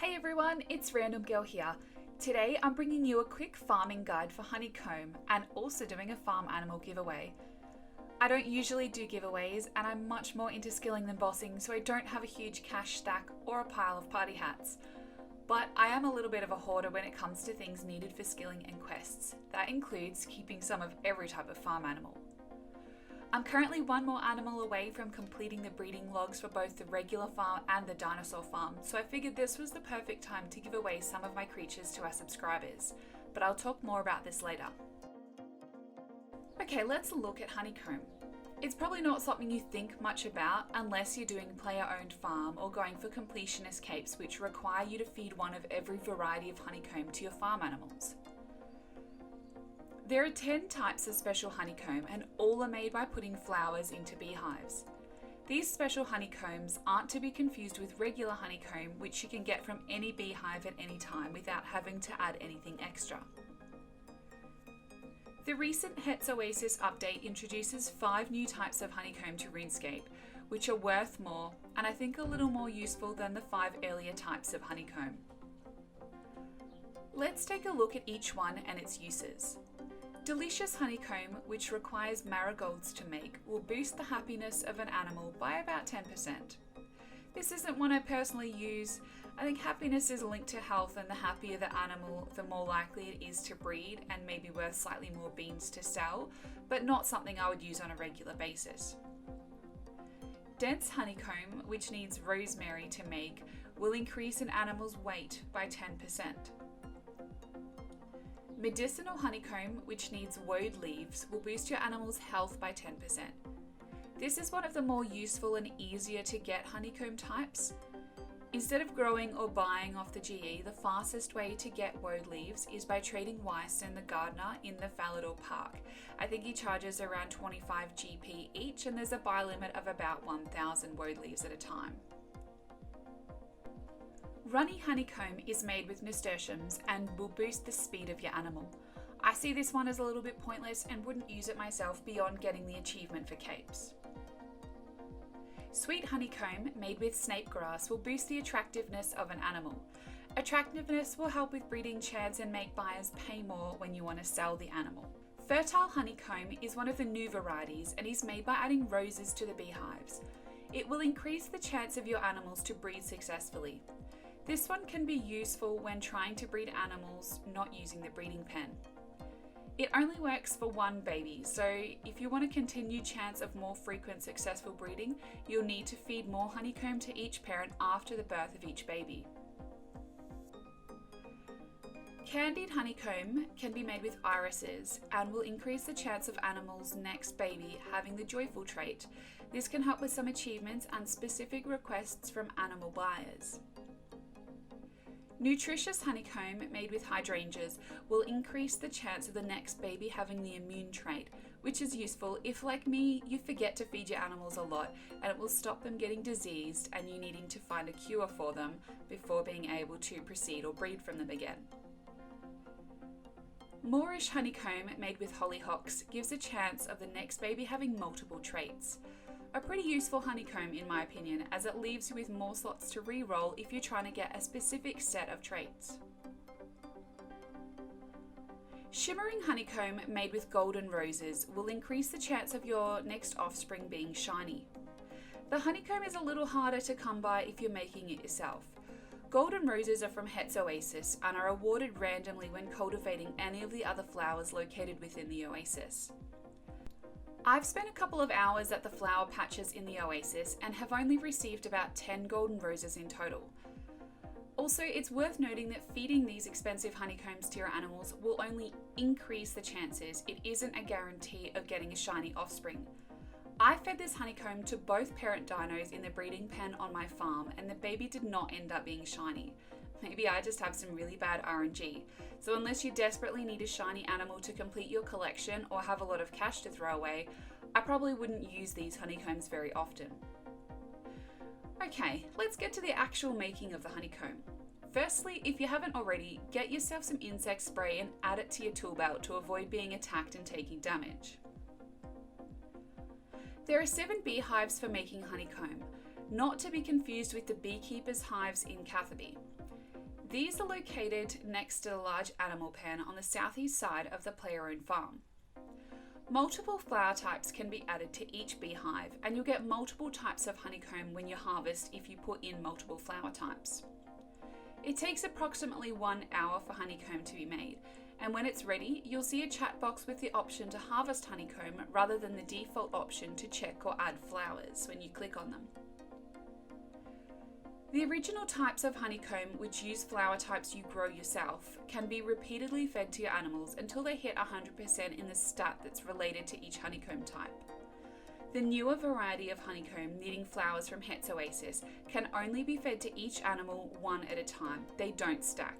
Hey everyone, it's RandomGirl here. Today I'm bringing you a quick farming guide for Honeycomb and also doing a farm animal giveaway. I don't usually do giveaways and I'm much more into skilling than bossing, so I don't have a huge cash stack or a pile of party hats. But I am a little bit of a hoarder when it comes to things needed for skilling and quests. That includes keeping some of every type of farm animal. I'm currently one more animal away from completing the breeding logs for both the regular farm and the dinosaur farm, so I figured this was the perfect time to give away some of my creatures to our subscribers, but I'll talk more about this later. Okay, let's look at Honeycomb. It's probably not something you think much about unless you're doing player-owned farm or going for completionist capes, which require you to feed one of every variety of honeycomb to your farm animals. There are 10 types of special honeycomb and all are made by putting flowers into beehives. These special honeycombs aren't to be confused with regular honeycomb, which you can get from any beehive at any time without having to add anything extra. The recent Het's Oasis update introduces 5 new types of honeycomb to Runescape, which are worth more and I think a little more useful than the 5 earlier types of honeycomb. Let's take a look at each one and its uses. Delicious honeycomb, which requires marigolds to make, will boost the happiness of an animal by about 10%. This isn't one I personally use. I think happiness is linked to health, and the happier the animal, the more likely it is to breed and maybe worth slightly more beans to sell, but not something I would use on a regular basis. Dense honeycomb, which needs rosemary to make, will increase an animal's weight by 10%. Medicinal honeycomb, which needs woad leaves, will boost your animal's health by 10%. This is one of the more useful and easier to get honeycomb types. Instead of growing or buying off the GE, the fastest way to get woad leaves is by trading Wyson the gardener in the Falador Park. I think he charges around 25 GP each, and there's a buy limit of about 1,000 woad leaves at a time. Runny honeycomb is made with nasturtiums and will boost the speed of your animal. I see this one as a little bit pointless and wouldn't use it myself beyond getting the achievement for capes. Sweet honeycomb made with snape grass will boost the attractiveness of an animal. Attractiveness will help with breeding chance and make buyers pay more when you want to sell the animal. Fertile honeycomb is one of the new varieties and is made by adding roses to the beehives. It will increase the chance of your animals to breed successfully. This one can be useful when trying to breed animals not using the breeding pen. It only works for one baby, so if you want a continued chance of more frequent successful breeding, you'll need to feed more honeycomb to each parent after the birth of each baby. Candied honeycomb can be made with irises and will increase the chance of animals' next baby having the joyful trait. This can help with some achievements and specific requests from animal buyers. Nutritious honeycomb made with hydrangeas will increase the chance of the next baby having the immune trait, which is useful if, like me, you forget to feed your animals a lot and it will stop them getting diseased and you needing to find a cure for them before being able to proceed or breed from them again. Moorish honeycomb made with hollyhocks gives a chance of the next baby having multiple traits. A pretty useful honeycomb in my opinion, as it leaves you with more slots to re-roll if you're trying to get a specific set of traits. Shimmering honeycomb made with golden roses will increase the chance of your next offspring being shiny. The honeycomb is a little harder to come by if you're making it yourself. Golden roses are from Het's Oasis and are awarded randomly when cultivating any of the other flowers located within the oasis. I've spent a couple of hours at the flower patches in the oasis and have only received about 10 golden roses in total. Also, it's worth noting that feeding these expensive honeycombs to your animals will only increase the chances. It isn't a guarantee of getting a shiny offspring. I fed this honeycomb to both parent dinos in the breeding pen on my farm and the baby did not end up being shiny. Maybe I just have some really bad RNG. So unless you desperately need a shiny animal to complete your collection or have a lot of cash to throw away, I probably wouldn't use these honeycombs very often. Okay, let's get to the actual making of the honeycomb. Firstly, if you haven't already, get yourself some insect spray and add it to your tool belt to avoid being attacked and taking damage. There are 7 beehives for making honeycomb, not to be confused with the beekeepers' hives in Catherby. These are located next to the large animal pen on the southeast side of the player-owned farm. Multiple flower types can be added to each beehive, and you'll get multiple types of honeycomb when you harvest if you put in multiple flower types. It takes approximately 1 hour for honeycomb to be made, and when it's ready, you'll see a chat box with the option to harvest honeycomb rather than the default option to check or add flowers when you click on them. The original types of honeycomb, which use flower types you grow yourself, can be repeatedly fed to your animals until they hit 100% in the stat that's related to each honeycomb type. The newer variety of honeycomb needing flowers from Het's Oasis can only be fed to each animal one at a time. They don't stack.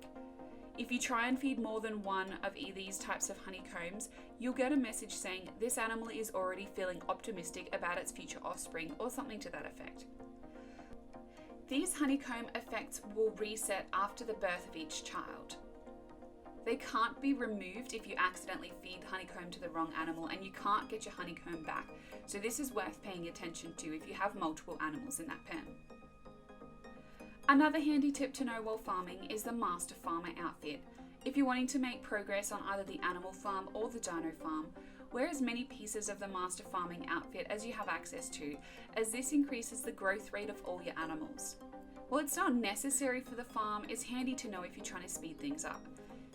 If you try and feed more than one of these types of honeycombs, you'll get a message saying this animal is already feeling optimistic about its future offspring or something to that effect. These honeycomb effects will reset after the birth of each child. They can't be removed if you accidentally feed honeycomb to the wrong animal, and you can't get your honeycomb back, so this is worth paying attention to if you have multiple animals in that pen. Another handy tip to know while farming is the Master Farmer outfit. If you're wanting to make progress on either the animal farm or the dino farm, wear as many pieces of the Master Farming outfit as you have access to, as this increases the growth rate of all your animals. While it's not necessary for the farm, it's handy to know if you're trying to speed things up.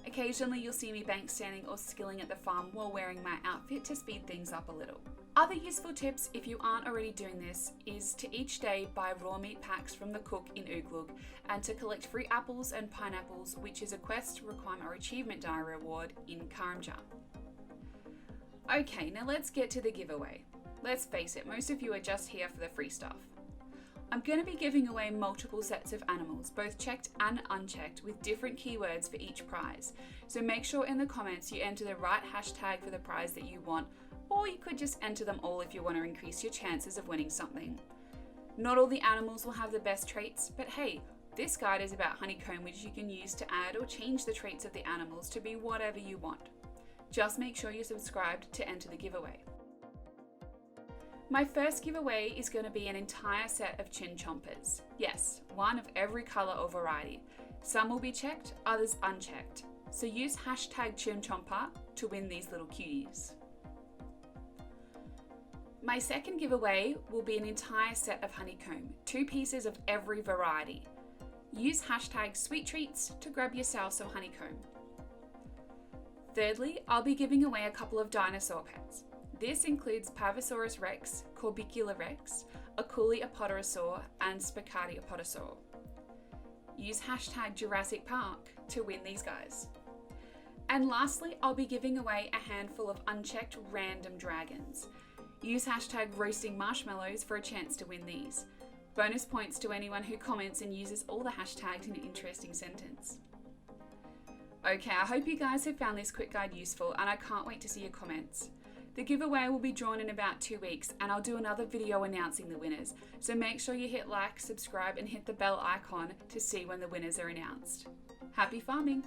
Occasionally you'll see me bank standing or skilling at the farm while wearing my outfit to speed things up a little. Other useful tips, if you aren't already doing this, is to each day buy raw meat packs from the cook in Ooglug, and to collect free apples and pineapples, which is a quest, requirement or achievement diary reward in Karamja. Okay, now let's get to the giveaway. Let's face it, most of you are just here for the free stuff. I'm going to be giving away multiple sets of animals, both checked and unchecked, with different keywords for each prize. So make sure in the comments you enter the right hashtag for the prize that you want, or you could just enter them all if you want to increase your chances of winning something. Not all the animals will have the best traits, but hey, this guide is about honeycomb, which you can use to add or change the traits of the animals to be whatever you want. Just make sure you're subscribed to enter the giveaway. My first giveaway is going to be an entire set of chin chompers. Yes, one of every colour or variety. Some will be checked, others unchecked. So use hashtag chin chomper to win these little cuties. My second giveaway will be an entire set of honeycomb, 2 pieces of every variety. Use hashtag sweet treats to grab yourself some honeycomb. Thirdly, I'll be giving away a couple of dinosaur pets. This includes Pavosaurus rex, Corbicula rex, Aculi apatosaur, and Spicati apatosaur. Use hashtag Jurassic Park to win these guys. And lastly, I'll be giving away a handful of unchecked random dragons. Use hashtag roasting marshmallows for a chance to win these. Bonus points to anyone who comments and uses all the hashtags in an interesting sentence. Okay, I hope you guys have found this quick guide useful, and I can't wait to see your comments. The giveaway will be drawn in about 2 weeks, and I'll do another video announcing the winners, so make sure you hit like, subscribe and hit the bell icon to see when the winners are announced. Happy farming!